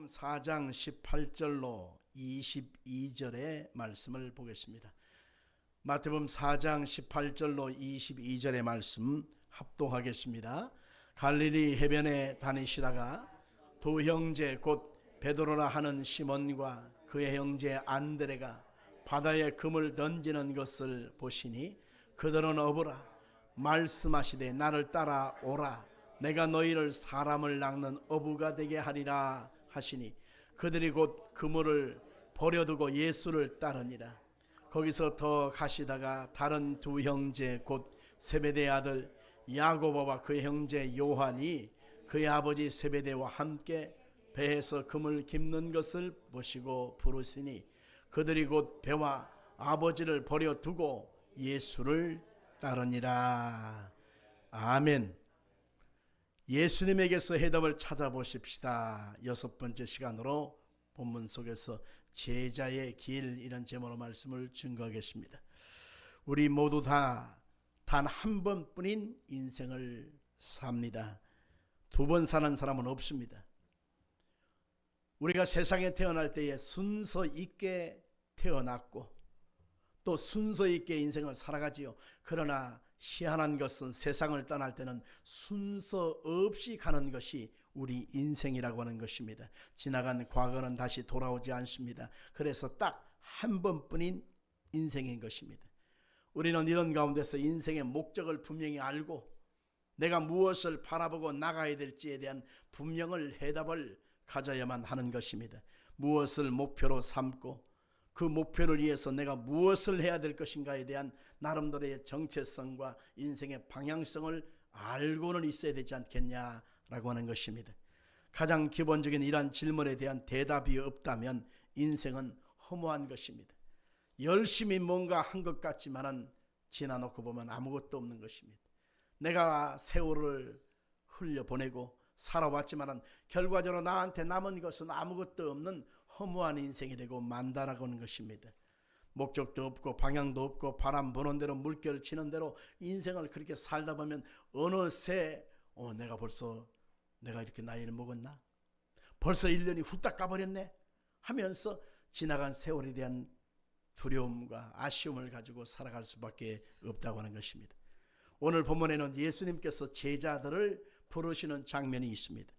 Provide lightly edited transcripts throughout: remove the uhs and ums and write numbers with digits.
마태복음 4장 18절로 22절의 말씀을 보겠습니다. 마태복음 4장 18절로 22절의 말씀 합독하겠습니다. 갈릴리 해변에 다니시다가 두 형제 곧 베드로라 하는 시몬과 그의 형제 안드레가 바다에 금을 던지는 것을 보시니 그들은 어부라 말씀하시되 나를 따라오라 내가 너희를 사람을 낚는 어부가 되게 하리라 하시니 그들이 곧 그물을 버려두고 예수를 따르니라. 거기서 더 가시다가 다른 두 형제 곧 세베대의 아들 야고보와 그의 형제 요한이 그의 아버지 세베대와 함께 배에서 금을 깁는 것을 보시고 부르시니 그들이 곧 배와 아버지를 버려두고 예수를 따르니라. 아멘. 예수님에게서 해답을 찾아보십시다. 6번째 시간으로 본문 속에서 제자의 길 이런 제목으로 말씀을 증거하겠습니다. 우리 모두 다 단 한 번뿐인 인생을 삽니다. 두 번 사는 사람은 없습니다. 우리가 세상에 태어날 때에 순서 있게 태어났고 또 순서 있게 인생을 살아가지요. 그러나 희한한 것은 세상을 떠날 때는 순서 없이 가는 것이 우리 인생이라고 하는 것입니다. 지나간 과거는 다시 돌아오지 않습니다. 그래서 딱 한 번뿐인 인생인 것입니다. 우리는 이런 가운데서 인생의 목적을 분명히 알고 내가 무엇을 바라보고 나가야 될지에 대한 분명한 해답을 가져야만 하는 것입니다. 무엇을 목표로 삼고 그 목표를 위해서 내가 무엇을 해야 될 것인가에 대한 나름대로의 정체성과 인생의 방향성을 알고는 있어야 되지 않겠냐라고 하는 것입니다. 가장 기본적인 이러한 질문에 대한 대답이 없다면 인생은 허무한 것입니다. 열심히 뭔가 한 것 같지만은 지나놓고 보면 아무것도 없는 것입니다. 내가 세월을 흘려보내고 살아왔지만은 결과적으로 나한테 남은 것은 아무것도 없는 허무한 인생이 되고 만다라고 하는 것입니다. 목적도 없고 방향도 없고 바람 부는 대로 물결 치는 대로 인생을 그렇게 살다 보면 어느새 내가 이렇게 나이를 먹었나? 벌써 1년이 후딱 가버렸네? 하면서 지나간 세월에 대한 두려움과 아쉬움을 가지고 살아갈 수밖에 없다고 하는 것입니다. 오늘 본문에는 예수님께서 제자들을 부르시는 장면이 있습니다.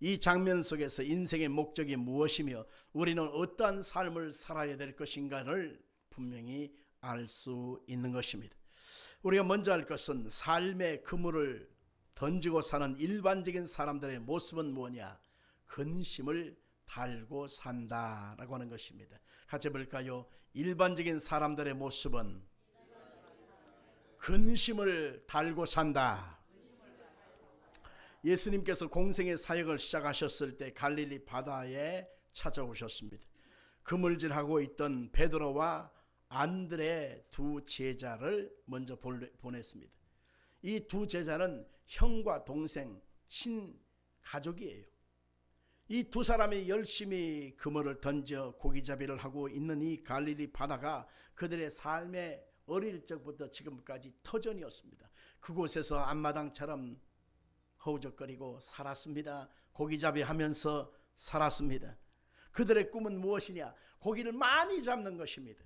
이 장면 속에서 인생의 목적이 무엇이며 우리는 어떠한 삶을 살아야 될 것인가를 분명히 알 수 있는 것입니다. 우리가 먼저 할 것은 삶의 그물을 던지고 사는 일반적인 사람들의 모습은 뭐냐? 근심을 달고 산다라고 하는 것입니다. 같이 볼까요? 일반적인 사람들의 모습은 근심을 달고 산다. 예수님께서 공생의 사역을 시작하셨을 때 갈릴리 바다에 찾아오셨습니다. 그물질하고 있던 베드로와 안드레 두 제자를 먼저 보냈습니다. 이 두 제자는 형과 동생, 친가족이에요. 이 두 사람이 열심히 그물을 던져 고기잡이를 하고 있는 이 갈릴리 바다가 그들의 삶의 어릴 적부터 지금까지 터전이었습니다. 그곳에서 앞마당처럼 허우적거리고 살았습니다. 고기잡이 하면서 살았습니다. 그들의 꿈은 무엇이냐? 고기를 많이 잡는 것입니다.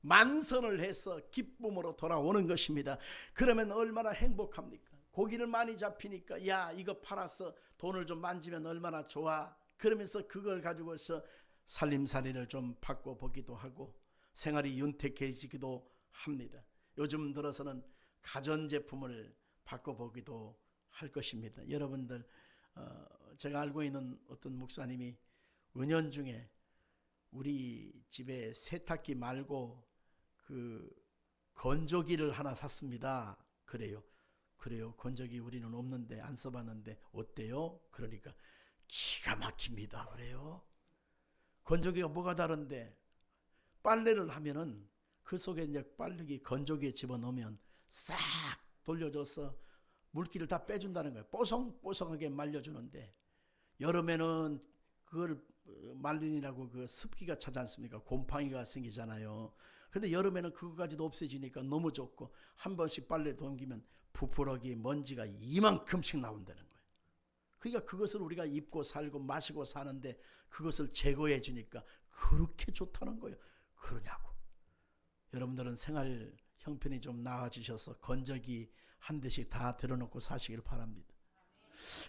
만선을 해서 기쁨으로 돌아오는 것입니다. 그러면 얼마나 행복합니까? 고기를 많이 잡히니까 야 이거 팔아서 돈을 좀 만지면 얼마나 좋아. 그러면서 그걸 가지고서 살림살이를 좀 바꿔보기도 하고 생활이 윤택해지기도 합니다. 요즘 들어서는 가전제품을 바꿔보기도 할 것입니다. 여러분들 제가 알고 있는 어떤 목사님이 은연중에 우리 집에 세탁기 말고 그 건조기를 하나 샀습니다. 그래요. 건조기 우리는 없는데 안 써봤는데 어때요? 그러니까 기가 막힙니다. 그래요. 건조기가 뭐가 다른데 빨래를 하면은 그 속에 이제 빨래기 건조기에 집어넣으면 싹 돌려줘서 물기를 다 빼준다는 거예요. 뽀송뽀송하게 말려주는데 여름에는 그걸 말리느라고 그 습기가 차지 않습니까? 곰팡이가 생기잖아요. 그런데 여름에는 그거까지도 없어지니까 너무 좋고 한 번씩 빨래 동기면 부풀어기 먼지가 이만큼씩 나온다는 거예요. 그러니까 그것을 우리가 입고 살고 마시고 사는데 그것을 제거해 주니까 그렇게 좋다는 거예요. 그러냐고. 여러분들은 생활 형편이 좀 나아지셔서 건조기 한 대씩 다 들어놓고 사시길 바랍니다.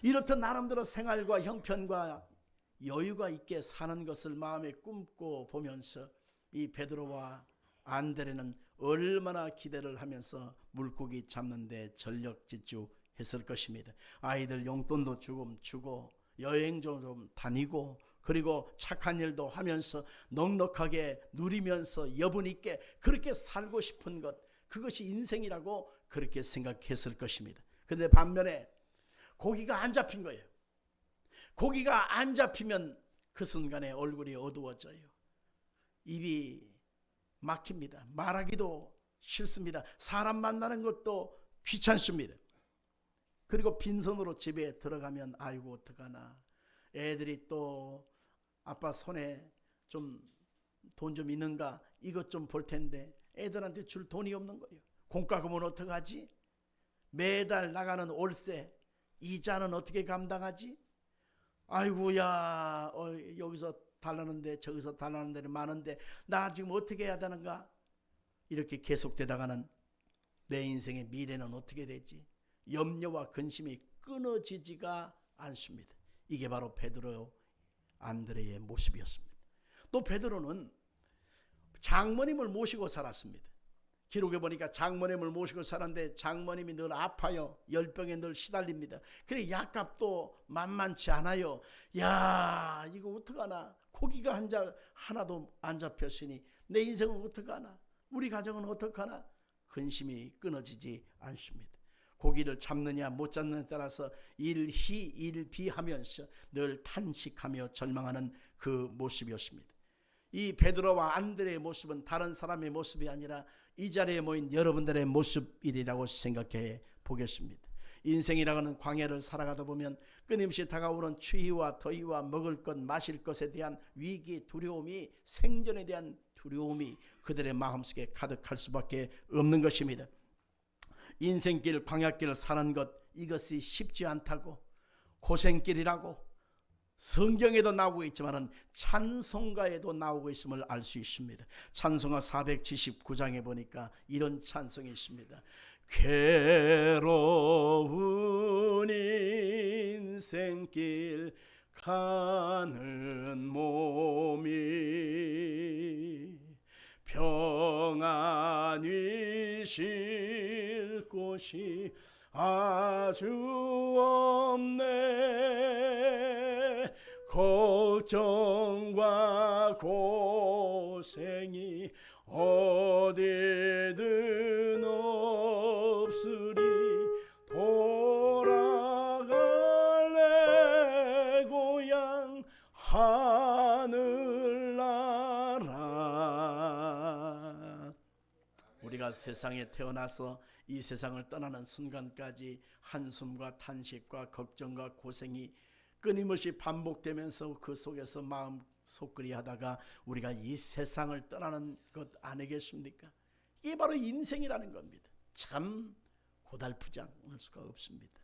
이렇듯 나름대로 생활과 형편과 여유가 있게 사는 것을 마음에 꿈꿔 보면서 이 베드로와 안드레는 얼마나 기대를 하면서 물고기 잡는데 전력질주했을 것입니다. 아이들 용돈도 주고 여행도 좀 다니고 그리고 착한 일도 하면서 넉넉하게 누리면서 여분 있게 그렇게 살고 싶은 것, 그것이 인생이라고 그렇게 생각했을 것입니다. 그런데 반면에 고기가 안 잡힌 거예요. 고기가 안 잡히면 그 순간에 얼굴이 어두워져요. 입이 막힙니다. 말하기도 싫습니다. 사람 만나는 것도 귀찮습니다. 그리고 빈손으로 집에 들어가면 아이고 어떡하나, 애들이 또 아빠 손에 좀 돈 좀 있는가 이것 좀 볼 텐데 애들한테 줄 돈이 없는 거예요. 공과금은 어떡하지? 매달 나가는 월세 이자는 어떻게 감당하지? 아이고야, 여기서 달라는데 저기서 달라는 데는 많은데 나 지금 어떻게 해야 되는가? 이렇게 계속되다가는 내 인생의 미래는 어떻게 되지? 염려와 근심이 끊어지지가 않습니다. 이게 바로 베드로 안드레의 모습이었습니다. 또 베드로는 장모님을 모시고 살았습니다. 기록에 보니까 장모님을 모시고 살았는데 장모님이 늘 아파요. 열병에 늘 시달립니다. 그래 약값도 만만치 않아요. 야, 이거 어떡하나? 고기가 하나도 안 잡혔으니 내 인생은 어떡하나? 우리 가정은 어떡하나? 근심이 끊어지지 않습니다. 고기를 잡느냐 못 잡느냐에 따라서 일희일비하면서 늘 탄식하며 절망하는 그 모습이었습니다. 이 베드로와 안드레의 모습은 다른 사람의 모습이 아니라 이 자리에 모인 여러분들의 모습이라고 생각해 보겠습니다. 인생이라는 광야를 살아가다 보면 끊임없이 다가오는 추위와 더위와 먹을 것 마실 것에 대한 위기 두려움이, 생존에 대한 두려움이 그들의 마음속에 가득할 수밖에 없는 것입니다. 인생길 광야길을 사는 것, 이것이 쉽지 않다고, 고생길이라고 성경에도 나오고 있지만 찬송가에도 나오고 있음을 알 수 있습니다. 찬송가 479장에 보니까 이런 찬송이 있습니다. 괴로운 인생길 가는 몸이 평안히 쉴 곳이 아주 없네. 걱정과 고생이 어디든 없으리. 돌아갈래 고향 하늘나라. 우리가 세상에 태어나서 이 세상을 떠나는 순간까지 한숨과 탄식과 걱정과 고생이 끊임없이 반복되면서 그 속에서 마음 속그리하다가 우리가 이 세상을 떠나는 것 아니겠습니까? 이게 바로 인생이라는 겁니다. 참 고달프지 않을 수가 없습니다.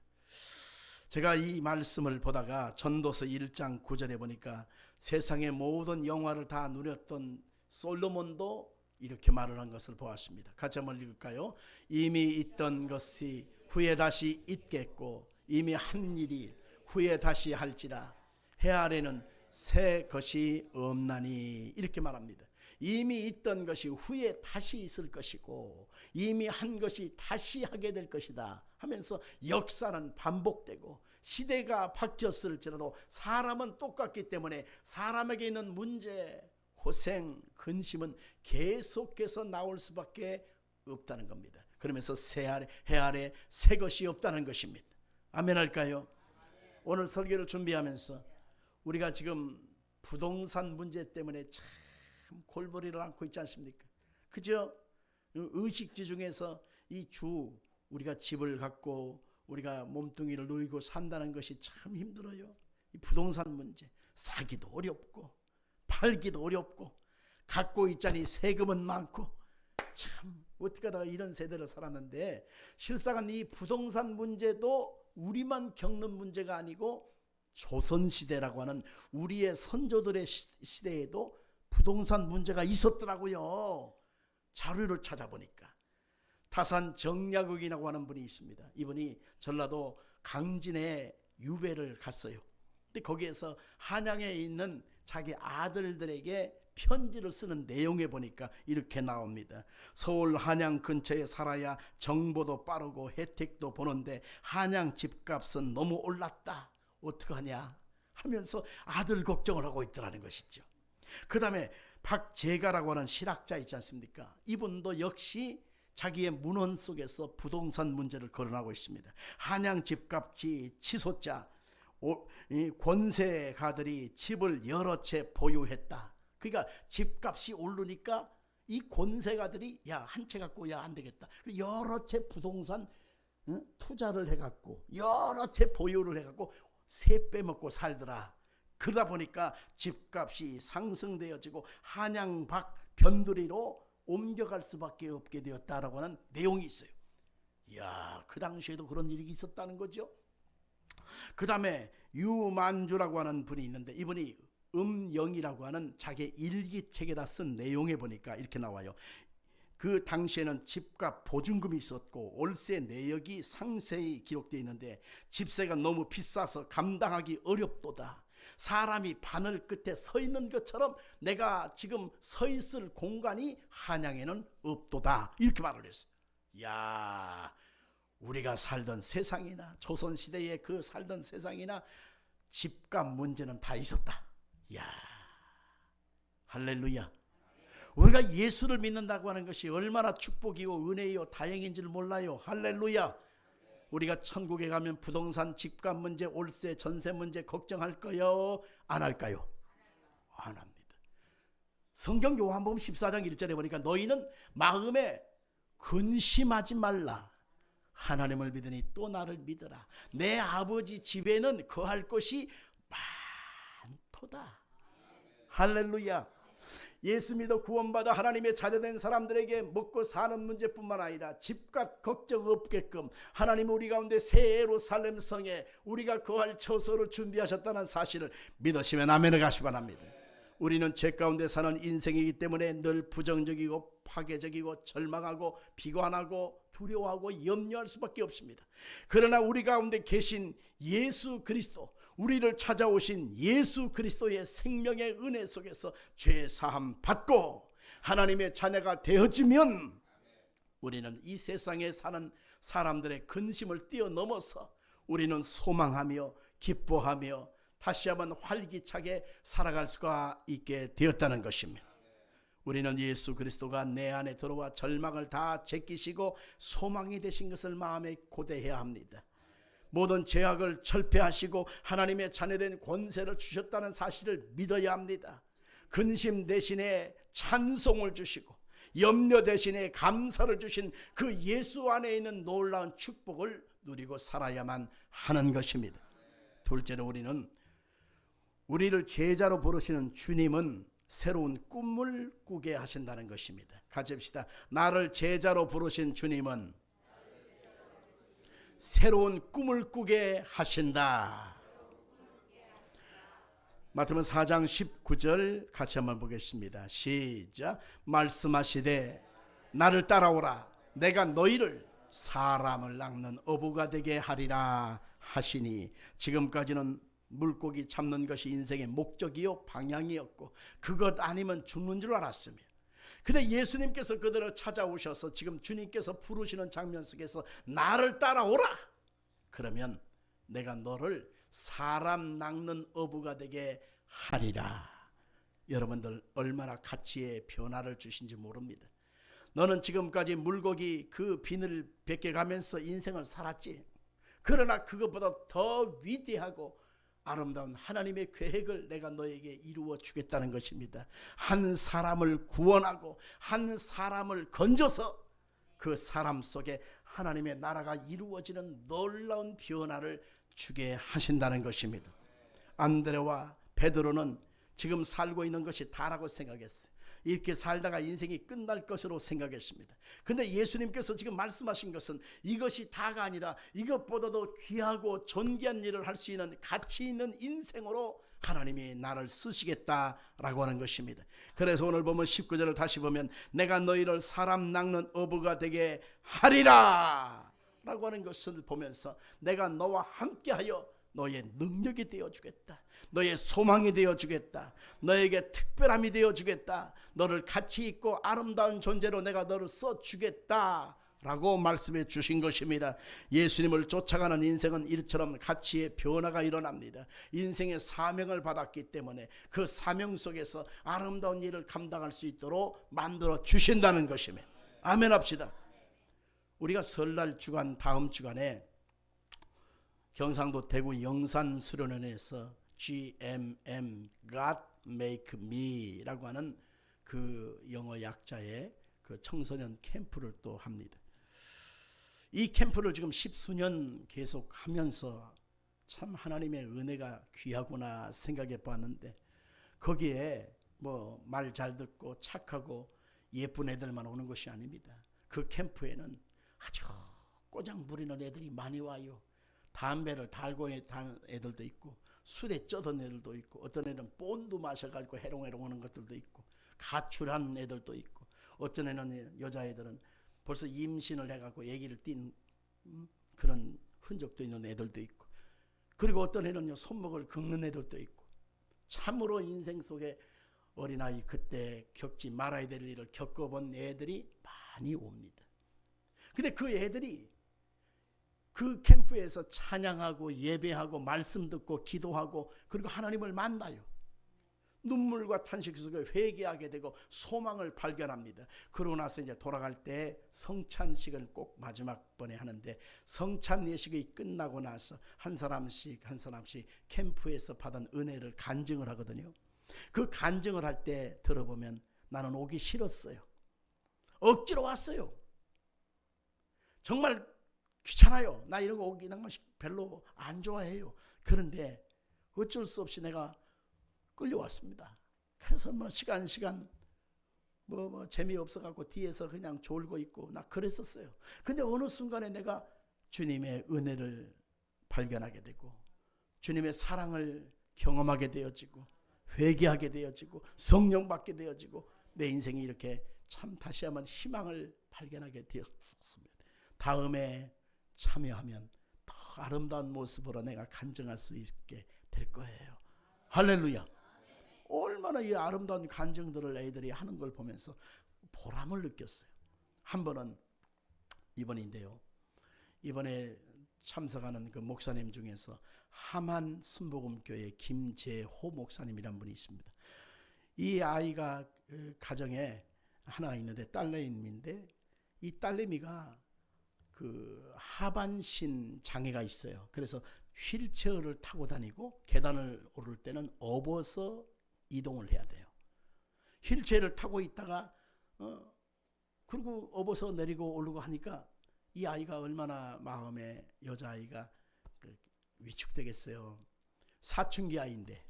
제가 이 말씀을 보다가 전도서 1장 9절에 보니까 세상의 모든 영화를 다 누렸던 솔로몬도 이렇게 말을 한 것을 보았습니다. 같이 한번 읽을까요? 이미 있던 것이 후에 다시 있겠고 이미 한 일이 후에 다시 할지라 해 아래는 새 것이 없나니. 이렇게 말합니다. 이미 있던 것이 후에 다시 있을 것이고 이미 한 것이 다시 하게 될 것이다 하면서 역사는 반복되고 시대가 바뀌었을지라도 사람은 똑같기 때문에 사람에게 있는 문제, 고생, 근심은 계속해서 나올 수밖에 없다는 겁니다. 그러면서 해 아래 새 것이 없다는 것입니다. 아멘 할까요? 오늘 설교를 준비하면서 우리가 지금 부동산 문제 때문에 참 골머리를 앓고 있지 않습니까? 그죠? 의식주 중에서 우리가 집을 갖고 우리가 몸뚱이를 누이고 산다는 것이 참 힘들어요. 이 부동산 문제, 사기도 어렵고 팔기도 어렵고 갖고 있자니 세금은 많고 참 어떻게 하다가 이런 세대를 살았는데 실상은 이 부동산 문제도 우리만 겪는 문제가 아니고 조선시대라고 하는 우리의 선조들의 시대에도 부동산 문제가 있었더라고요. 자료를 찾아보니까. 타산 정약욱이라고 하는 분이 있습니다. 이분이 전라도 강진에 유배를 갔어요. 근데 거기에서 한양에 있는 자기 아들들에게 편지를 쓰는 내용에 보니까 이렇게 나옵니다. 서울 한양 근처에 살아야 정보도 빠르고 혜택도 보는데 한양 집값은 너무 올랐다. 어떡하냐 하면서 아들 걱정을 하고 있더라는 것이죠. 그 다음에 박재가라고 하는 실학자 있지 않습니까? 이분도 역시 자기의 문헌 속에서 부동산 문제를 거론하고 있습니다. 한양 집값이 치솟자 권세가들이 집을 여러 채 보유했다. 그러니까 집값이 오르니까 이 권세가들이 야, 한 채 갖고 야, 안 되겠다. 여러 채 부동산 투자를 해갖고 여러 채 보유를 해갖고 새 빼먹고 살더라. 그러다 보니까 집값이 상승되어지고 한양 밖 변두리로 옮겨갈 수밖에 없게 되었다라고 하는 내용이 있어요. 이야, 그 당시에도 그런 일이 있었다는 거죠. 그 다음에 유만주라고 하는 분이 있는데 이분이 음영이라고 하는 자기 일기책에다 쓴 내용에 보니까 이렇게 나와요. 그 당시에는 집값 보증금이 있었고 월세 내역이 상세히 기록되어 있는데 집세가 너무 비싸서 감당하기 어렵도다. 사람이 바늘 끝에 서 있는 것처럼 내가 지금 서 있을 공간이 한양에는 없도다. 이렇게 말을 했어요. 이야, 우리가 살던 세상이나 조선시대에 그 살던 세상이나 집값 문제는 다 있었다. 이야, 할렐루야. 우리가 예수를 믿는다고 하는 것이 얼마나 축복이고 은혜요 다행인 줄 몰라요. 할렐루야. 우리가 천국에 가면 부동산 집값 문제, 월세, 전세 문제 걱정할까요? 안 할까요? 안 합니다. 성경 요한복음 14장 1절에 보니까 너희는 마음에 근심하지 말라. 하나님을 믿으니 또 나를 믿으라. 내 아버지 집에는 거할 것이 많도다. 할렐루야. 예수 믿어 구원받아 하나님의 자녀된 사람들에게 먹고 사는 문제뿐만 아니라 집값 걱정 없게끔 하나님 우리 가운데 새 예루살렘 성에 우리가 거할 처소를 준비하셨다는 사실을 믿으시면 아멘을 하시 바랍니다. 우리는 죄 가운데 사는 인생이기 때문에 늘 부정적이고 파괴적이고 절망하고 비관하고 두려워하고 염려할 수밖에 없습니다. 그러나 우리 가운데 계신 예수 그리스도, 우리를 찾아오신 예수 그리스도의 생명의 은혜 속에서 죄 사함 받고 하나님의 자녀가 되어지면 우리는 이 세상에 사는 사람들의 근심을 뛰어넘어서 우리는 소망하며 기뻐하며 다시 한번 활기차게 살아갈 수가 있게 되었다는 것입니다. 우리는 예수 그리스도가 내 안에 들어와 절망을 다 제끼시고 소망이 되신 것을 마음에 고대해야 합니다. 모든 죄악을 철폐하시고 하나님의 자녀된 권세를 주셨다는 사실을 믿어야 합니다. 근심 대신에 찬송을 주시고 염려 대신에 감사를 주신 그 예수 안에 있는 놀라운 축복을 누리고 살아야만 하는 것입니다. 둘째로 우리를 제자로 부르시는 주님은 새로운 꿈을 꾸게 하신다는 것입니다. 같이 합시다. 나를 제자로 부르신 주님은 새로운 꿈을 꾸게 하신다. 마태복음 4장 19절 같이 한번 보겠습니다. 시작. 말씀하시되 나를 따라오라. 내가 너희를 사람을 낚는 어부가 되게 하리라 하시니 지금까지는 물고기 잡는 것이 인생의 목적이요 방향이었고 그것 아니면 죽는 줄 알았으며 근데 예수님께서 그들을 찾아오셔서 지금 주님께서 부르시는 장면 속에서 나를 따라오라. 그러면 내가 너를 사람 낚는 어부가 되게 하리라. 여러분들 얼마나 가치의 변화를 주신지 모릅니다. 너는 지금까지 물고기 그 비늘을 벗겨가면서 인생을 살았지. 그러나 그것보다 더 위대하고 아름다운 하나님의 계획을 내가 너에게 이루어 주겠다는 것입니다. 한 사람을 구원하고 한 사람을 건져서 그 사람 속에 하나님의 나라가 이루어지는 놀라운 변화를 주게 하신다는 것입니다. 안드레와 베드로는 지금 살고 있는 것이 다라고 생각했어요. 이렇게 살다가 인생이 끝날 것으로 생각했습니다. 근데 예수님께서 지금 말씀하신 것은 이것이 다가 아니라 이것보다도 귀하고 존귀한 일을 할 수 있는 가치 있는 인생으로 하나님이 나를 쓰시겠다라고 하는 것입니다. 그래서 오늘 보면 19절을 다시 보면 내가 너희를 사람 낚는 어부가 되게 하리라 라고 하는 것을 보면서 내가 너와 함께하여 너의 능력이 되어주겠다, 너의 소망이 되어주겠다, 너에게 특별함이 되어주겠다, 너를 가치 있고 아름다운 존재로 내가 너를 써주겠다 라고 말씀해 주신 것입니다. 예수님을 쫓아가는 인생은 이처럼 가치의 변화가 일어납니다. 인생의 사명을 받았기 때문에 그 사명 속에서 아름다운 일을 감당할 수 있도록 만들어 주신다는 것입니다. 아멘 합시다. 우리가 설날 주간 다음 주간에 경상도 대구 영산 수련원에서 GMM God Make Me 라고 하는 그 영어 약자의 그 청소년 캠프를 또 합니다. 이 캠프를 지금 10수년 계속 하면서 참 하나님의 은혜가 귀하구나 생각해 봤는데, 거기에 뭐 말 잘 듣고 착하고 예쁜 애들만 오는 것이 아닙니다. 그 캠프에는 아주 꼬장 부리는 애들이 많이 와요. 담배를 달고 다는 애들도 있고, 술에 쩌던 애들도 있고, 어떤 애는 본도 마셔가지고 해롱해롱 하는 것들도 있고, 가출한 애들도 있고, 어떤 애는 여자애들은 벌써 임신을 해갖고 아기를 띈 그런 흔적도 있는 애들도 있고, 그리고 어떤 애는요 손목을 긁는 애들도 있고, 참으로 인생 속에 어린아이 그때 겪지 말아야 될 일을 겪어본 애들이 많이 옵니다. 근데 그 애들이 그 캠프에서 찬양하고 예배하고 말씀 듣고 기도하고 그리고 하나님을 만나요. 눈물과 탄식 속에 회개하게 되고 소망을 발견합니다. 그러고 나서 이제 돌아갈 때 성찬식을 꼭 마지막 번에 하는데, 성찬 예식이 끝나고 나서 한 사람씩 한 사람씩 캠프에서 받은 은혜를 간증을 하거든요. 그 간증을 할 때 들어보면 나는 오기 싫었어요. 억지로 왔어요. 정말 귀찮아요. 나 이런 거 오기 별로 안 좋아해요. 그런데 어쩔 수 없이 내가 끌려왔습니다. 그래서 뭐 시간 뭐 재미없어 갖고 뒤에서 그냥 졸고 있고 나 그랬었어요. 근데 어느 순간에 내가 주님의 은혜를 발견하게 되고 주님의 사랑을 경험하게 되어지고 회개하게 되어지고 성령 받게 되어지고 내 인생이 이렇게 참 다시 한번 희망을 발견하게 되었습니다. 다음에 참여하면 더 아름다운 모습으로 내가 간증할 수 있게 될 거예요. 할렐루야. 얼마나 이 아름다운 간증들을 애들이 하는 걸 보면서 보람을 느꼈어요. 한 번은 이번인데요, 이번에 참석하는 그 목사님 중에서 하만 순복음교회 김재호 목사님이란 분이 있습니다. 이 아이가 가정에 하나 있는데 딸내미인데, 이 딸내미가 그 하반신 장애가 있어요. 그래서 휠체어를 타고 다니고 계단을 오를 때는 업어서 이동을 해야 돼요. 휠체어를 타고 있다가 그리고 업어서 내리고 오르고 하니까 이 아이가 얼마나 마음에, 여자아이가 위축되겠어요. 사춘기 아이인데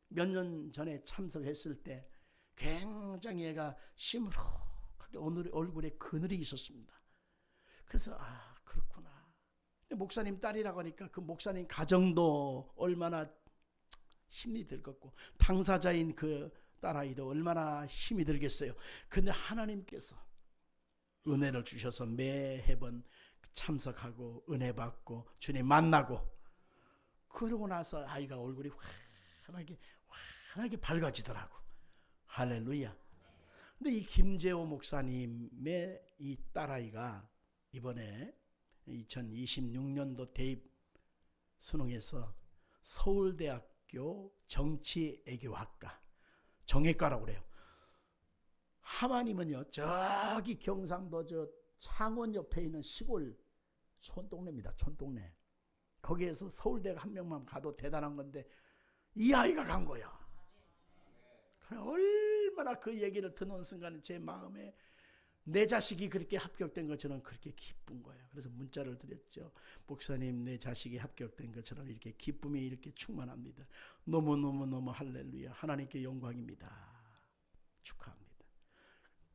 몇 년 전에 참석했을 때 굉장히 얘가 시무룩하게 얼굴에 그늘이 있었습니다. 그래서 그렇구나. 목사님 딸이라고 하니까 그 목사님 가정도 얼마나 힘이 들겠고 당사자인 그 딸아이도 얼마나 힘이 들겠어요. 근데 하나님께서 은혜를 주셔서 매해번 참석하고 은혜 받고 주님 만나고 그러고 나서 아이가 얼굴이 환하게 밝아지더라고. 할렐루야. 근데 이 김재호 목사님의 이 딸아이가 이번에 2026년도 대입 수능에서 서울대학교 정치외교학과 정외과라고 그래요. 하마님은요 저기 경상도 저 창원 옆에 있는 시골 촌동네입니다. 촌동네. 거기에서 서울대가 한 명만 가도 대단한 건데 이 아이가 간 거야. 얼마나 그 얘기를 듣는 순간에 제 마음에 내 자식이 그렇게 합격된 것처럼 그렇게 기쁜 거예요. 그래서 문자를 드렸죠. 목사님, 내 자식이 합격된 것처럼 이렇게 기쁨이 이렇게 충만합니다. 너무너무 할렐루야. 하나님께 영광입니다. 축하합니다.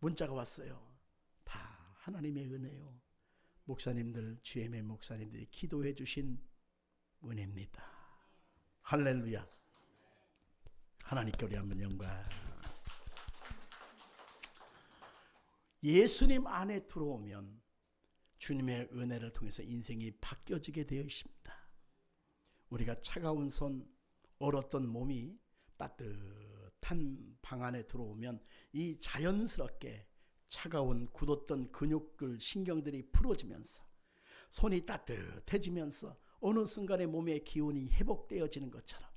문자가 왔어요. 다 하나님의 은혜요. 목사님들, GM의 목사님들이 기도해 주신 은혜입니다. 할렐루야. 하나님께 우리 한번 영광. 예수님 안에 들어오면 주님의 은혜를 통해서 인생이 바뀌어지게 되어 있습니다. 우리가 차가운 손, 얼었던 몸이 따뜻한 방 안에 들어오면 이 자연스럽게 차가운 굳었던 근육들, 신경들이 풀어지면서 손이 따뜻해지면서 어느 순간에 몸의 기운이 회복되어지는 것처럼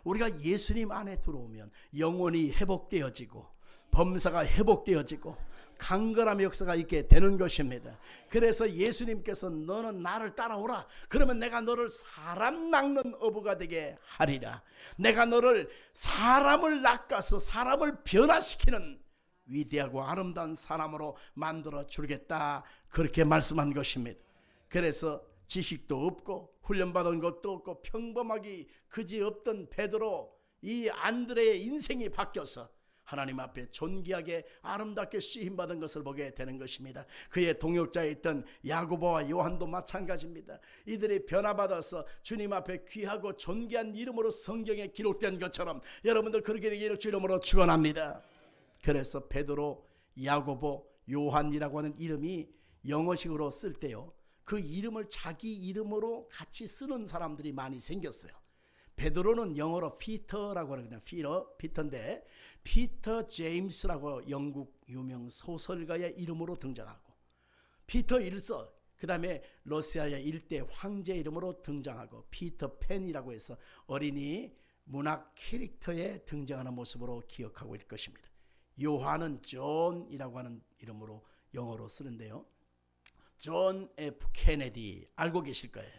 우리가 예수님 안에 들어오면 영혼이 회복되어지고 범사가 회복되어지고 강건함의 역사가 있게 되는 것입니다. 그래서 예수님께서 너는 나를 따라오라. 그러면 내가 너를 사람 낚는 어부가 되게 하리라. 내가 너를 사람을 낚아서 사람을 변화시키는 위대하고 아름다운 사람으로 만들어 주겠다. 그렇게 말씀한 것입니다. 그래서 지식도 없고 훈련받은 것도 없고 평범하기 그지없던 베드로, 이 안드레의 인생이 바뀌어서 하나님 앞에 존귀하게 아름답게 쓰임받은 것을 보게 되는 것입니다. 그의 동역자에 있던 야고보와 요한도 마찬가지입니다. 이들이 변화받아서 주님 앞에 귀하고 존귀한 이름으로 성경에 기록된 것처럼 여러분도 그렇게 되기를 주 이름으로 축원합니다. 그래서 베드로, 야고보, 요한이라고 하는 이름이 영어식으로 쓸 때요, 그 이름을 자기 이름으로 같이 쓰는 사람들이 많이 생겼어요. 베드로는 영어로 피터라고 하거든요. 피터인데 피터 제임스라고 영국 유명 소설가의 이름으로 등장하고, 피터 1서, 그 다음에 러시아의 일대 황제 이름으로 등장하고, 피터 팬이라고 해서 어린이 문학 캐릭터에 등장하는 모습으로 기억하고 있을 것입니다. 요한은 존이라고 하는 이름으로 영어로 쓰는데요, 존 F 케네디 알고 계실 거예요.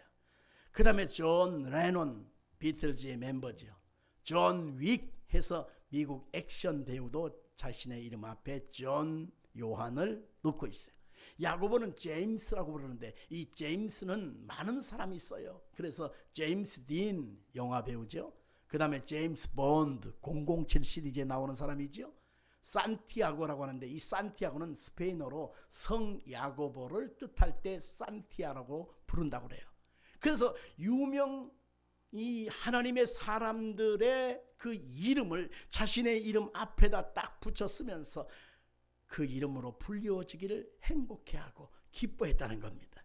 그 다음에 존 레논, 비틀즈의 멤버죠. 존 윅 해서 미국 액션 배우도 자신의 이름 앞에 존 요한을 넣고 있어요. 야고보는 제임스라고 부르는데 이 제임스는 많은 사람이 있어요. 그래서 제임스 딘 영화 배우죠. 그 다음에 제임스 본드 007 시리즈에 나오는 사람이죠. 산티아고라고 하는데 이 산티아고는 스페인어로 성 야고보를 뜻할 때 산티아라고 부른다고 그래요. 그래서 이 하나님의 사람들의 그 이름을 자신의 이름 앞에다 딱 붙여 쓰면서 그 이름으로 불리워지기를 행복해하고 기뻐했다는 겁니다.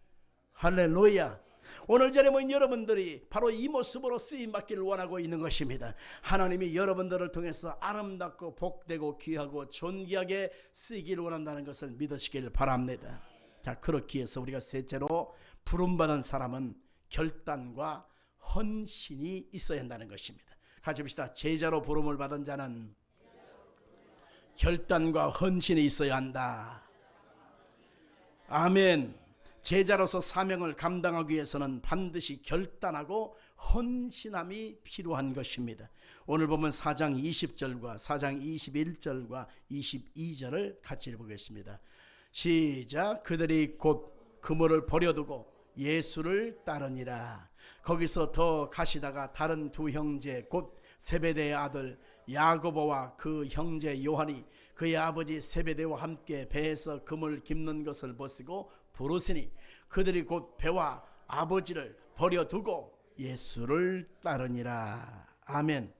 할렐루야. 오늘 전에 모인 여러분들이 바로 이 모습으로 쓰임받기를 원하고 있는 것입니다. 하나님이 여러분들을 통해서 아름답고 복되고 귀하고 존귀하게 쓰이기를 원한다는 것을 믿으시길 바랍니다. 자, 그렇기 위해서 우리가 셋째로 부름받은 사람은 결단과 헌신이 있어야 한다는 것입니다. 같이 봅시다. 제자로 부름을 받은 자는 결단과 헌신이 있어야 한다. 아멘. 제자로서 사명을 감당하기 위해서는 반드시 결단하고 헌신함이 필요한 것입니다. 오늘 보면 4장 20절과 4장 21절과 22절을 같이 읽어보겠습니다. 시작. 그들이 곧 그물을 버려두고 예수를 따르니라. 거기서 더 가시다가 다른 두 형제 곧 세베대의 아들 야고보와 그 형제 요한이 그의 아버지 세베대와 함께 배에서 그물 깁는 것을 보시고 부르시니 그들이 곧 배와 아버지를 버려두고 예수를 따르니라. 아멘.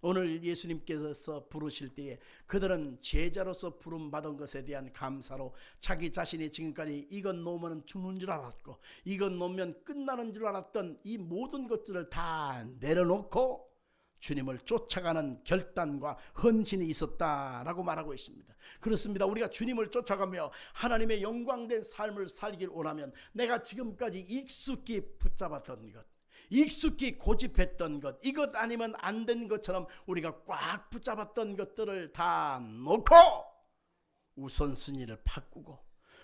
오늘 예수님께서 부르실 때에 그들은 제자로서 부름받은 것에 대한 감사로 자기 자신이 지금까지 이건 놓으면 죽는 줄 알았고 이건 놓으면 끝나는 줄 알았던 이 모든 것들을 다 내려놓고 주님을 쫓아가는 결단과 헌신이 있었다라고 말하고 있습니다. 그렇습니다. 우리가 주님을 쫓아가며 하나님의 영광된 삶을 살길 원하면 내가 지금까지 익숙히 붙잡았던 것, 익숙히 고집했던 것, 이것 아니면 안 된 것처럼 우리가 꽉 붙잡았던 것들을 다 놓고 우선순위를 바꾸고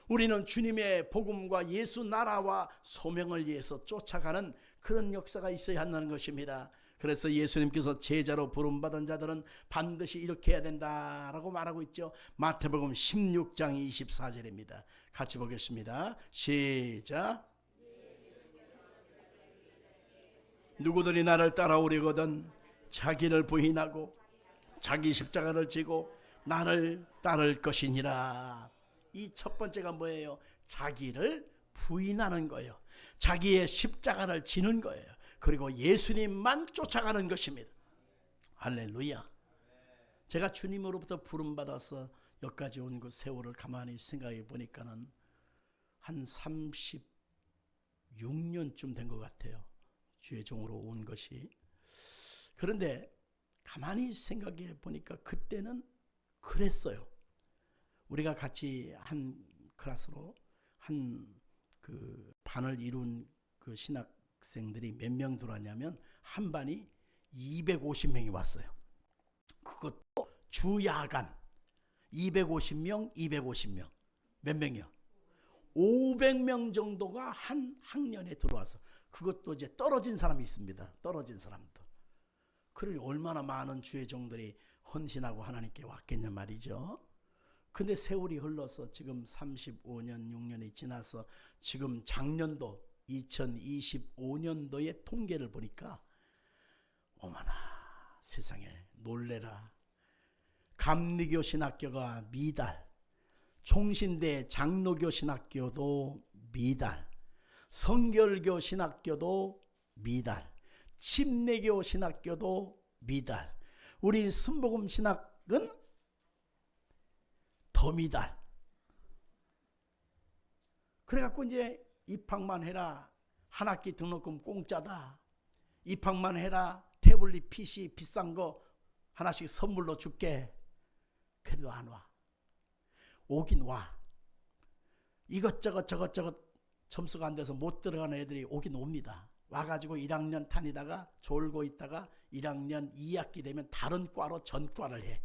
우리는 주님의 복음과 예수 나라와 소명을 위해서 쫓아가는 그런 역사가 있어야 한다는 것입니다. 그래서 예수님께서 제자로 부름받은 자들은 반드시 이렇게 해야 된다라고 말하고 있죠. 마태복음 16장 24절입니다. 같이 보겠습니다. 시작. 누구든지 나를 따라오려거든 자기를 부인하고 자기 십자가를 지고 나를 따를 것이니라. 이 첫 번째가 뭐예요? 자기를 부인하는 거예요. 자기의 십자가를 지는 거예요. 그리고 예수님만 쫓아가는 것입니다. 할렐루야. 제가 주님으로부터 부름받아서 여기까지 온 그 세월을 가만히 생각해 보니까는 한 36년쯤 된 것 같아요. 주의 종으로 온 것이. 그런데 가만히 생각해 보니까 그때는 그랬어요. 우리가 같이 한 클래스로 한 그 반을 이룬 그 신학생들이 몇 명 들어왔냐면 한 반이 250명이 왔어요. 그것도 주야간 250명, 250명. 몇 명이요? 500명 정도가 한 학년에 들어와서, 그것도 이제 떨어진 사람이 있습니다. 떨어진 사람도. 그러니 얼마나 많은 주의 종들이 헌신하고 하나님께 왔겠냐 말이죠. 근데 세월이 흘러서 지금 35년, 6년이 지나서 지금 작년도 2025년도의 통계를 보니까 어머나 세상에 놀래라. 감리교 신학교가 미달, 총신대 장로교 신학교도 미달, 성결교 신학교도 미달, 침례교 신학교도 미달, 우리 순복음 신학은 더 미달. 그래갖고 이제 입학만 해라, 한 학기 등록금 공짜다, 입학만 해라, 태블릿 PC 비싼 거 하나씩 선물로 줄게. 그래도 안 와. 오긴 와. 이것저것 점수가 안 돼서 못 들어가는 애들이 오긴 옵니다. 와가지고 1학년 다니다가 졸고 있다가 1학년 2학기 되면 다른 과로 전과를 해.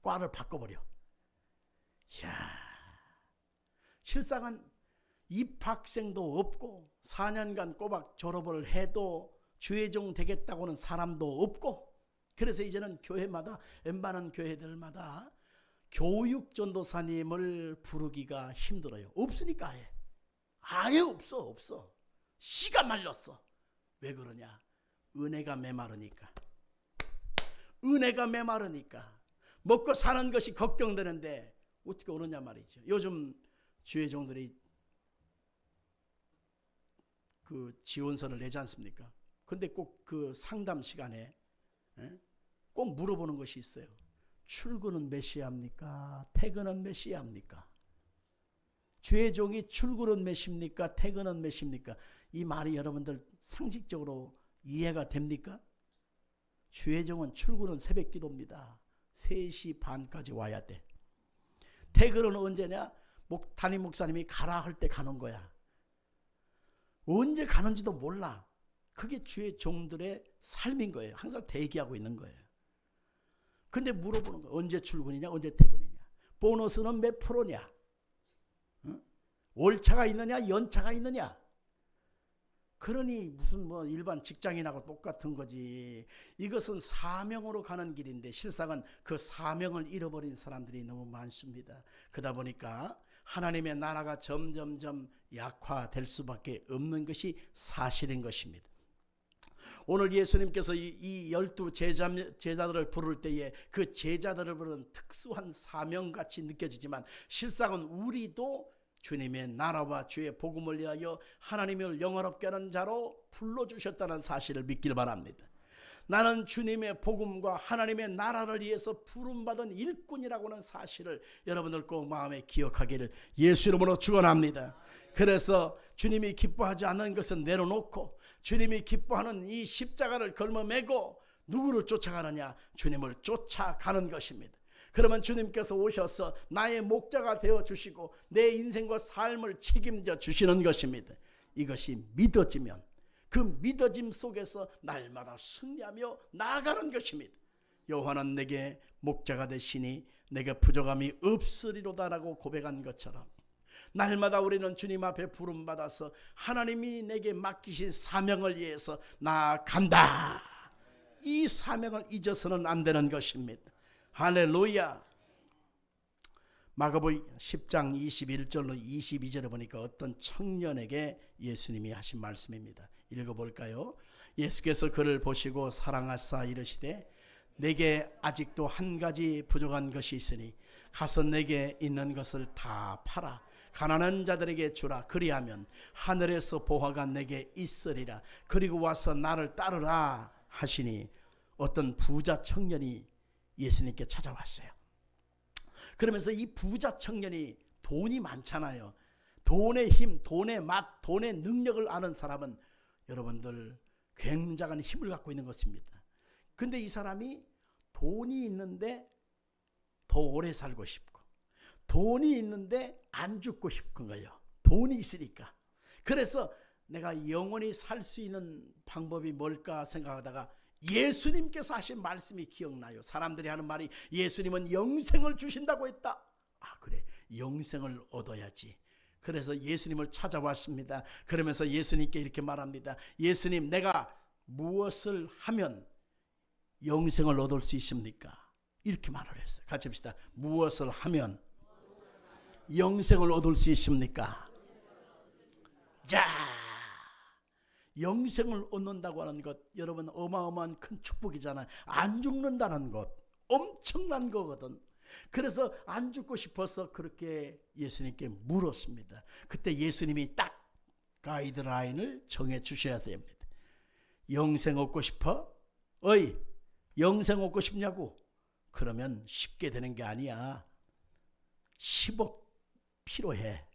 과를 바꿔버려. 이야, 실상은 입학생도 없고 4년간 꼬박 졸업을 해도 주의종 되겠다고는 사람도 없고, 그래서 이제는 교회마다, 웬만한 교회들마다 교육전도사님을 부르기가 힘들어요. 없으니까 아예 없어. 씨가 말렸어. 왜 그러냐? 은혜가 메마르니까. 은혜가 메마르니까 먹고 사는 것이 걱정되는데 어떻게 오느냐 말이죠. 요즘 주의 종들이 그 지원서를 내지 않습니까? 근데 꼭 그 상담 시간에 꼭 물어보는 것이 있어요. 출근은 몇 시에 합니까? 퇴근은 몇 시에 합니까? 주의 종이 출근은 몇 시입니까? 퇴근은 몇 시입니까? 이 말이 여러분들 상식적으로 이해가 됩니까? 주의 종은 출근은 새벽 기도입니다. 3시 반까지 와야 돼. 퇴근은 언제냐? 담임 목사님이 가라 할 때 가는 거야. 언제 가는지도 몰라. 그게 주의 종들의 삶인 거예요. 항상 대기하고 있는 거예요. 근데 물어보는 거예요. 언제 출근이냐? 언제 퇴근이냐? 보너스는 몇 프로냐? 월차가 있느냐? 연차가 있느냐? 그러니 무슨 뭐 일반 직장인하고 똑같은 거지. 이것은 사명으로 가는 길인데 실상은 그 사명을 잃어버린 사람들이 너무 많습니다. 그러다 보니까 하나님의 나라가 점점점 약화될 수밖에 없는 것이 사실인 것입니다. 오늘 예수님께서 이 12 제자들을 부를 때에 그 제자들을 부르는 특수한 사명같이 느껴지지만 실상은 우리도 주님의 나라와 주의 복음을 위하여 하나님을 영원롭게 하는 자로 불러주셨다는 사실을 믿길 바랍니다. 나는 주님의 복음과 하나님의 나라를 위해서 부름받은 일꾼이라고 하는 사실을 여러분들 꼭 마음에 기억하기를 예수 이름으로 축원합니다. 그래서 주님이 기뻐하지 않는 것은 내려놓고 주님이 기뻐하는 이 십자가를 걸머매고 누구를 쫓아가느냐? 주님을 쫓아가는 것입니다. 그러면 주님께서 오셔서 나의 목자가 되어주시고 내 인생과 삶을 책임져 주시는 것입니다. 이것이 믿어지면 그 믿어짐 속에서 날마다 승리하며 나아가는 것입니다. 여호와는 내게 목자가 되시니 내게 부족함이 없으리로다라고 고백한 것처럼 날마다 우리는 주님 앞에 부름받아서 하나님이 내게 맡기신 사명을 위해서 나아간다. 이 사명을 잊어서는 안 되는 것입니다. 할렐루야. 마가복음 10장 21절로 22절에 보니까 어떤 청년에게 예수님이 하신 말씀입니다. 읽어볼까요? 예수께서 그를 보시고 사랑하사 이르시되 내게 아직도 한 가지 부족한 것이 있으니 가서 내게 있는 것을 다 팔아 가난한 자들에게 주라. 그리하면 하늘에서 보화가 내게 있으리라. 그리고 와서 나를 따르라 하시니 어떤 부자 청년이 예수님께 찾아왔어요. 그러면서 이 부자 청년이 돈이 많잖아요. 돈의 힘, 돈의 맛, 돈의 능력을 아는 사람은 여러분들 굉장한 힘을 갖고 있는 것입니다. 근데 이 사람이 돈이 있는데 더 오래 살고 싶고 돈이 있는데 안 죽고 싶은 거예요. 돈이 있으니까. 그래서 내가 영원히 살 수 있는 방법이 뭘까 생각하다가 예수님께서 하신 말씀이 기억나요. 사람들이 하는 말이 예수님은 영생을 주신다고 했다. 아 그래, 영생을 얻어야지. 그래서 예수님을 찾아왔습니다. 그러면서 예수님께 이렇게 말합니다. 예수님, 내가 무엇을 하면 영생을 얻을 수 있습니까? 이렇게 말을 했어요. 같이 합시다. 무엇을 하면 영생을 얻을 수 있습니까? 자, 영생을 얻는다고 하는 것, 여러분 어마어마한 큰 축복이잖아요. 안 죽는다는 것 엄청난 거거든. 그래서 안 죽고 싶어서 그렇게 예수님께 물었습니다. 그때 예수님이 딱 가이드라인을 정해 주셔야 됩니다. 영생 얻고 싶어? 어이, 영생 얻고 싶냐고? 그러면 쉽게 되는 게 아니야. 10억 필요해.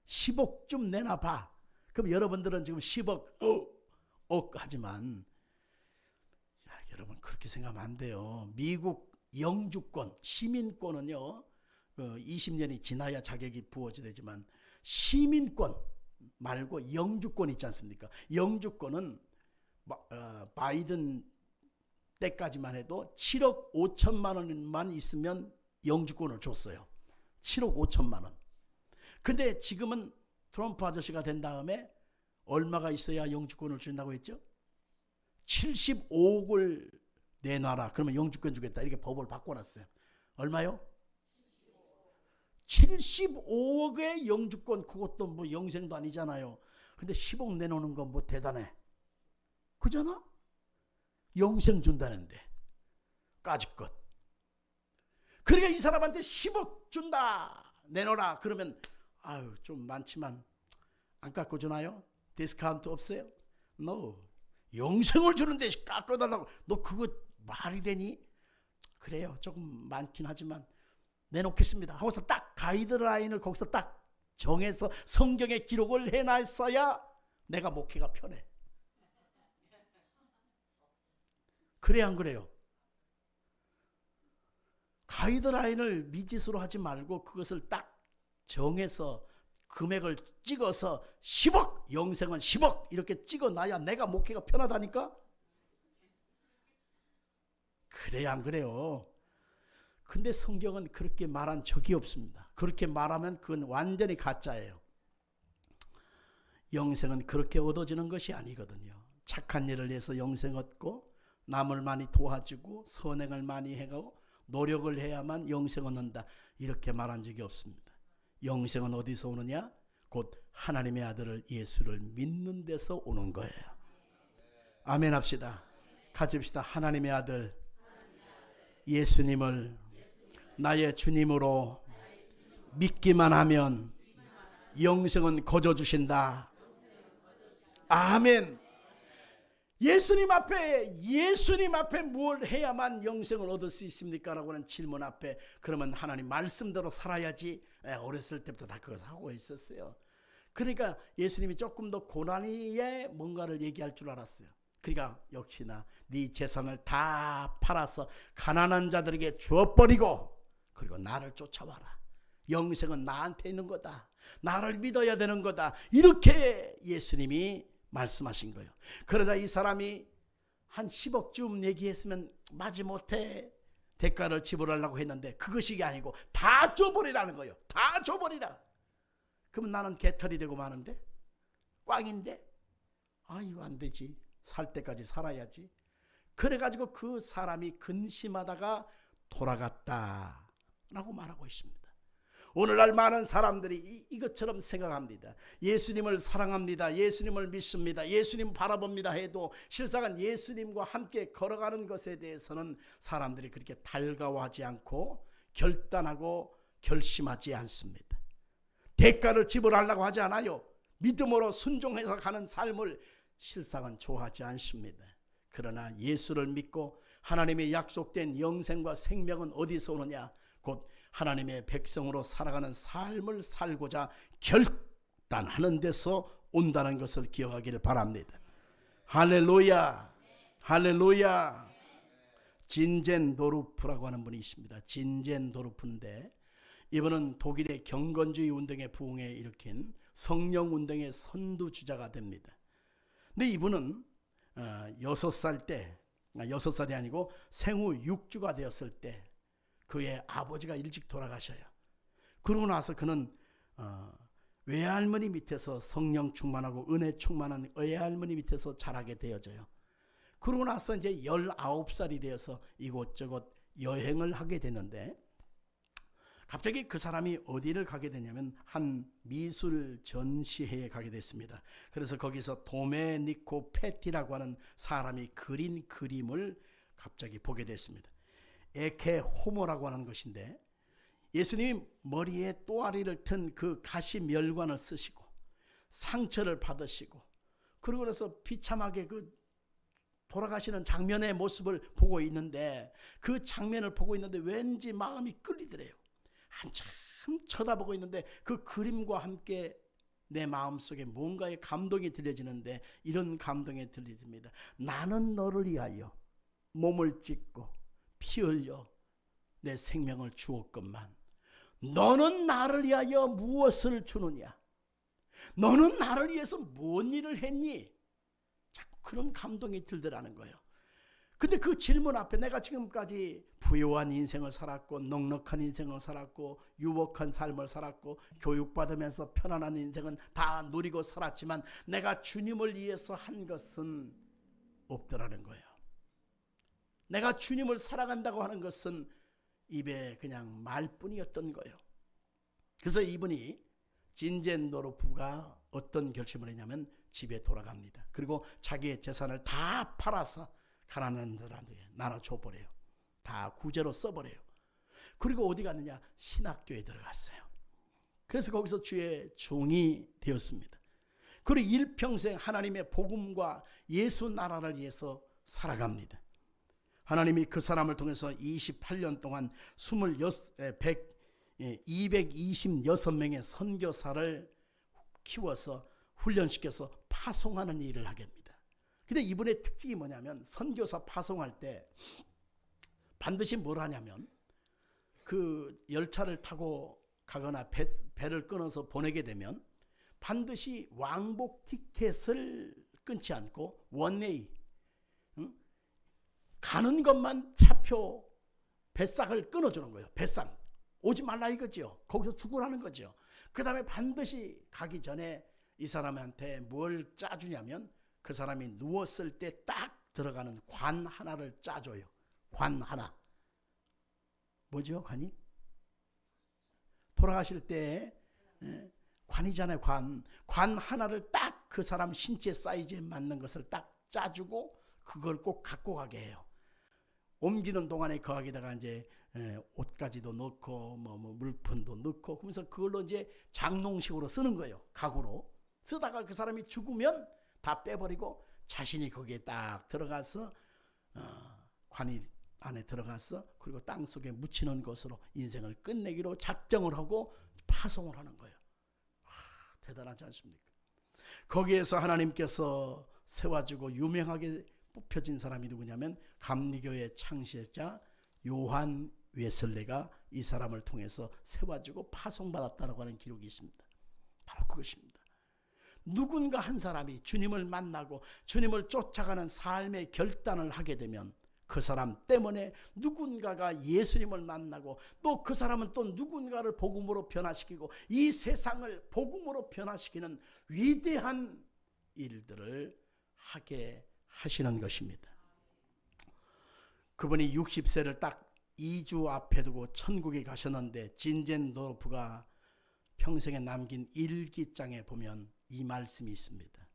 10억 좀 내놔봐. 그럼 여러분들은 지금 10억 하지만 여러분 그렇게 생각하면 안 돼요. 미국 영주권, 시민권은요 20년이 지나야 자격이 부여되지만 시민권 말고 영주권 있지 않습니까? 영주권은 바이든 때까지만 해도 7억 5천만 원만 있으면 영주권을 줬어요. 7억 5천만 원. 근데 지금은 트럼프 아저씨가 된 다음에 얼마가 있어야 영주권을 준다고 했죠? 75억을 내놔라. 그러면 영주권 주겠다. 이렇게 법을 바꿔놨어요. 얼마요? 75억의 영주권. 그것도 뭐 영생도 아니잖아요. 근데 10억 내놓는 건 뭐 대단해. 그잖아? 영생 준다는데 까짓것. 그러니까 이 사람한테 10억 준다 내놓으라 그러면 아유 좀 많지만 안 깎아주나요? 디스카운트 없어요? No. 영생을 주는데 깎아달라고. 너 그거 말이 되니? 그래요 조금 많긴 하지만 내놓겠습니다 하고서 딱 가이드라인을 거기서 딱 정해서 성경에 기록을 해놨어야 내가 목회가 편해. 그래 안 그래요? 가이드라인을 미지수로 하지 말고 그것을 딱 정해서 금액을 찍어서 10억, 영생은 10억 이렇게 찍어놔야 내가 목회가 편하다니까? 그래야 안 그래요? 근데 성경은 그렇게 말한 적이 없습니다. 그렇게 말하면 그건 완전히 가짜예요. 영생은 그렇게 얻어지는 것이 아니거든요. 착한 일을 해서 영생 얻고 남을 많이 도와주고 선행을 많이 해가고 노력을 해야만 영생 얻는다. 이렇게 말한 적이 없습니다. 영생은 어디서 오느냐? 곧 하나님의 아들을 예수를 믿는 데서 오는 거예요. 아멘 합시다. 같이 합시다. 하나님의 아들 예수님을 나의 주님으로 믿기만 하면 영생은 거저 주신다. 아멘. 예수님 앞에 뭘 해야만 영생을 얻을 수 있습니까? 라고 하는 질문 앞에 그러면 하나님 말씀대로 살아야지. 어렸을 때부터 다 그걸 하고 있었어요. 그러니까 예수님이 조금 더 고난이에 뭔가를 얘기할 줄 알았어요. 그러니까 역시나 네 재산을 다 팔아서 가난한 자들에게 주어버리고 그리고 나를 쫓아와라. 영생은 나한테 있는 거다. 나를 믿어야 되는 거다. 이렇게 예수님이 말씀하신 거예요. 그러다 이 사람이 한 10억쯤 얘기했으면 마지못해 대가를 지불하려고 했는데 그것이 아니고 다 줘버리라는 거예요. 다 줘버리라. 그러면 나는 개털이 되고 마는데 꽝인데 이거 안 되지. 살 때까지 살아야지. 그래가지고 그 사람이 근심하다가 돌아갔다라고 말하고 있습니다. 오늘날 많은 사람들이 이것처럼 생각합니다. 예수님을 사랑합니다. 예수님을 믿습니다. 예수님 바라봅니다 해도 실상은 예수님과 함께 걸어가는 것에 대해서는 사람들이 그렇게 달가워하지 않고 결단하고 결심하지 않습니다. 대가를 지불하려고 하지 않아요. 믿음으로 순종해서 가는 삶을 실상은 좋아하지 않습니다. 그러나 예수를 믿고 하나님의 약속된 영생과 생명은 어디서 오느냐? 곧 하나님의 백성으로 살아가는 삶을 살고자 결단하는 데서 온다는 것을 기억하기를 바랍니다. 할렐루야, 할렐루야. 진젠도르프라고 하는 분이 있습니다. 진젠도르프인데 이분은 독일의 경건주의 운동의 부흥에 일으킨 성령 운동의 선두주자가 됩니다. 근데 이분은 6살이 아니고 생후 6주가 되었을 때 그의 아버지가 일찍 돌아가셔요. 그러고 나서 그는 외할머니 밑에서 성령 충만하고 은혜 충만한 외할머니 밑에서 자라게 되어져요. 그러고 나서 이제 19살이 되어서 이곳저곳 여행을 하게 되는데 갑자기 그 사람이 어디를 가게 되냐면 한 미술 전시회에 가게 됐습니다. 그래서 거기서 도메니코 페티라고 하는 사람이 그린 그림을 갑자기 보게 됐습니다. 에케 호모라고 하는 것인데 예수님이 머리에 또아리를 튼 그 가시 멸관을 쓰시고 상처를 받으시고 그러고 나서 비참하게 그 돌아가시는 장면의 모습을 보고 있는데 그 장면을 보고 있는데 왠지 마음이 끌리더래요. 한참 쳐다보고 있는데 그 그림과 함께 내 마음속에 뭔가의 감동이 들려지는데 이런 감동이 들리듭니다. 나는 너를 위하여 몸을 찢고 피 흘려 내 생명을 주었건만 너는 나를 위하여 무엇을 주느냐? 너는 나를 위해서 무슨 일을 했니? 자꾸 그런 감동이 들더라는 거예요. 근데 그 질문 앞에 내가 지금까지 부유한 인생을 살았고 넉넉한 인생을 살았고 유복한 삶을 살았고 교육받으면서 편안한 인생은 다 누리고 살았지만 내가 주님을 위해서 한 것은 없더라는 거예요. 내가 주님을 살아간다고 하는 것은 입에 그냥 말뿐이었던 거예요. 그래서 이분이 진젠도르프가 어떤 결심을 했냐면 집에 돌아갑니다. 그리고 자기의 재산을 다 팔아서 가난한 사람들에게 나눠줘버려요. 다 구제로 써버려요. 그리고 어디 갔느냐? 신학교에 들어갔어요. 그래서 거기서 주의 종이 되었습니다. 그리고 일평생 하나님의 복음과 예수 나라를 위해서 살아갑니다. 하나님이 그 사람을 통해서 28년 동안 226명의 선교사를 키워서 훈련시켜서 파송하는 일을 하게 됩니다. 근데 이분의 특징이 뭐냐면 선교사 파송할 때 반드시 뭘 하냐면 그 열차를 타고 가거나 배를 끊어서 보내게 되면 반드시 왕복 티켓을 끊지 않고 원웨이 가는 것만 차표 배싹을 끊어주는 거예요. 배싹 오지 말라 이거죠. 거기서 죽으라는 거죠. 그 다음에 반드시 가기 전에 이 사람한테 뭘 짜주냐면 그 사람이 누웠을 때 딱 들어가는 관 하나를 짜줘요. 관 하나. 뭐죠 관이? 돌아가실 때 관이잖아요. 관 하나를 딱 그 사람 신체 사이즈에 맞는 것을 딱 짜주고 그걸 꼭 갖고 가게 해요. 옮기는 동안에 거기다가 이제 옷가지도 넣고 뭐 물품도 넣고 그러면서 그걸로 이제 장롱식으로 쓰는 거예요. 가구로 쓰다가 그 사람이 죽으면 다 빼버리고 자신이 거기에 딱 들어가서 관이 안에 들어가서 그리고 땅 속에 묻히는 것으로 인생을 끝내기로 작정을 하고 파송을 하는 거예요. 대단하지 않습니까? 거기에서 하나님께서 세워주고 유명하게 뽑혀진 사람이 누구냐면 감리교의 창시자 요한 웨슬레가 이 사람을 통해서 세워주고 파송받았다고 하는 기록이 있습니다. 바로 그것입니다. 누군가 한 사람이 주님을 만나고 주님을 쫓아가는 삶의 결단을 하게 되면 그 사람 때문에 누군가가 예수님을 만나고 또 그 사람은 또 누군가를 복음으로 변화시키고 이 세상을 복음으로 변화시키는 위대한 일들을 하게 하시는 것입니다. 그분이 60세를 딱 2주 앞에 두고 천국에 가셨는데 진젠도르프가 평생에 남긴 일기장에 보면 이 말씀이 있습니다.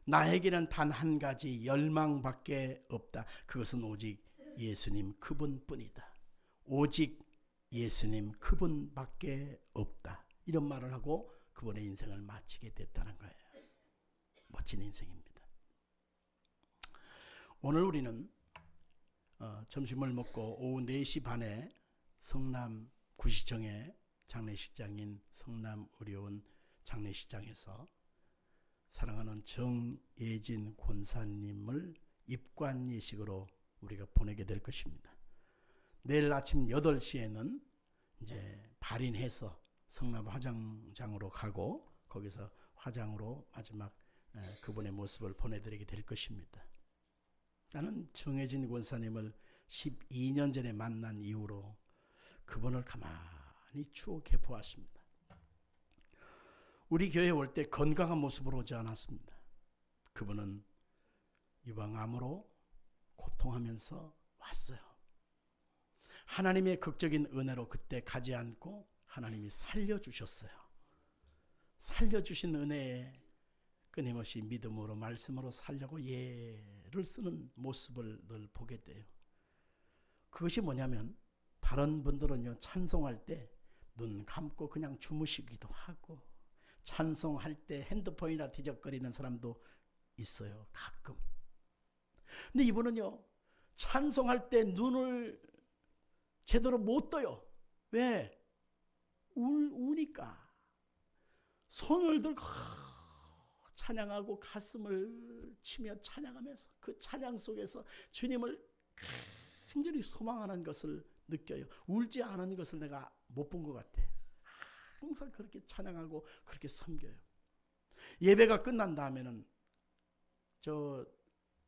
나에게는 단 한 가지 열망밖에 없다. 그것은 오직 예수님 그분뿐이다. 오직 예수님 그분밖에 없다. 이런 말을 하고 그분의 인생을 마치게 됐다는 거예요. 멋진 인생입니다. 오늘 우리는 점심을 먹고 오후 4시 반에 성남 구시청의 장례식장인 성남의료원 장례식장에서 사랑하는 정예진 권사님을 입관 예식으로 우리가 보내게 될 것입니다. 내일 아침 8시에는 이제 발인해서 성남 화장장으로 가고 거기서 화장으로 마지막 그분의 모습을 보내드리게 될 것입니다. 나는 정혜진 권사님을 12년 전에 만난 이후로 그분을 가만히 추억해 보았습니다. 우리 교회에 올 때 건강한 모습으로 오지 않았습니다. 그분은 유방암으로 고통하면서 왔어요. 하나님의 극적인 은혜로 그때 가지 않고 하나님이 살려주셨어요. 살려주신 은혜에 끊임없이 믿음으로 말씀으로 살려고 예를 쓰는 모습을 늘 보게 돼요. 그것이 뭐냐면 다른 분들은요 찬송할 때 눈 감고 그냥 주무시기도 하고 찬송할 때 핸드폰이나 뒤적거리는 사람도 있어요. 가끔. 근데 이분은요 찬송할 때 눈을 제대로 못 떠요. 왜? 우니까. 손을 들고 찬양하고 가슴을 치며 찬양하면서 그 찬양 속에서 주님을 간절히 소망하는 것을 느껴요. 울지 않은 것을 내가 못 본 것 같아. 항상 그렇게 찬양하고 그렇게 섬겨요. 예배가 끝난 다음에는 저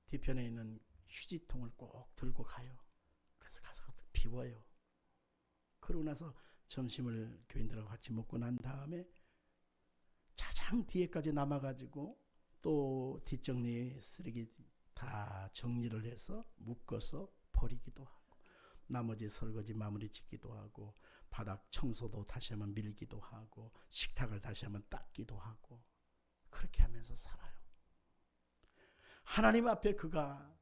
뒤편에 있는 휴지통을 꼭 들고 가요. 그래서 가서 비워요. 그러고 나서 점심을 교인들하고 같이 먹고 난 다음에 가장 뒤에까지 남아가지고 또 뒷정리 쓰레기 다 정리를 해서 묶어서 버리기도 하고 나머지 설거지 마무리 짓기도 하고 바닥 청소도 다시 한번 밀기도 하고 식탁을 다시 한번 닦기도 하고 그렇게 하면서 살아요. 하나님 앞에 그가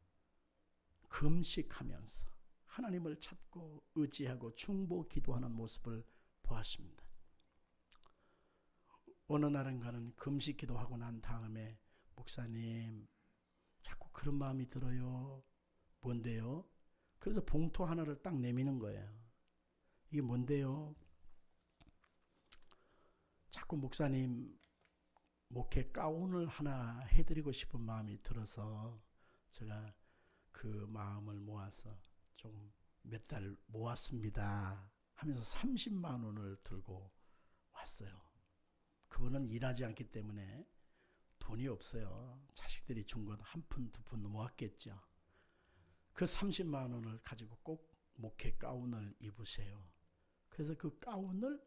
금식하면서 하나님을 찾고 의지하고 중보 기도하는 모습을 보았습니다. 어느 날은가는 금식 기도하고 난 다음에 목사님 자꾸 그런 마음이 들어요. 뭔데요? 그래서 봉투 하나를 딱 내미는 거예요. 이게 뭔데요? 자꾸 목사님 목회 가운을 하나 해드리고 싶은 마음이 들어서 제가 그 마음을 모아서 좀 몇 달 모았습니다 하면서 30만 원을 들고 왔어요. 그분은 일하지 않기 때문에 돈이 없어요. 자식들이 준 건 한 푼, 두 푼 모았겠죠. 그 30만 원을 가지고 꼭 목회 가운을 입으세요. 그래서 그 가운을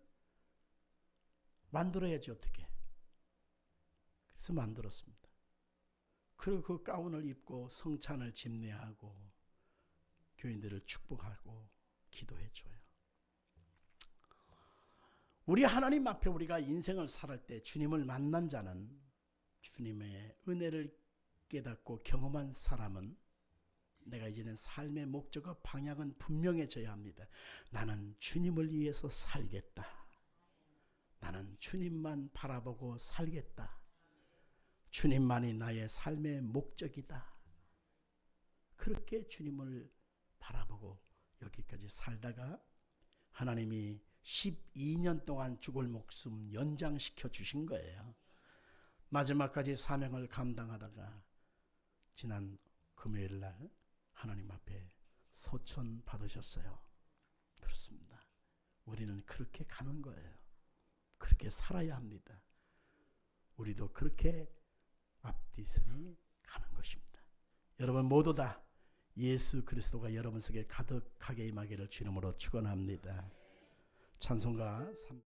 만들어야지 어떻게. 그래서 만들었습니다. 그리고 그 가운을 입고 성찬을 집례하고 교인들을 축복하고 기도해줘요. 우리 하나님 앞에 우리가 인생을 살할 때 주님을 만난 자는 주님의 은혜를 깨닫고 경험한 사람은 내가 이제는 삶의 목적과 방향은 분명해져야 합니다. 나는 주님을 위해서 살겠다. 나는 주님만 바라보고 살겠다. 주님만이 나의 삶의 목적이다. 그렇게 주님을 바라보고 여기까지 살다가 하나님이 12년 동안 죽을 목숨 연장시켜 주신 거예요. 마지막까지 사명을 감당하다가 지난 금요일 날 하나님 앞에 소천 받으셨어요. 그렇습니다. 우리는 그렇게 가는 거예요. 그렇게 살아야 합니다. 우리도 그렇게 앞뒤선이 가는 것입니다. 여러분 모두 다 예수 그리스도가 여러분 속에 가득하게 임하기를 주님으로 축원합니다. 찬송가 3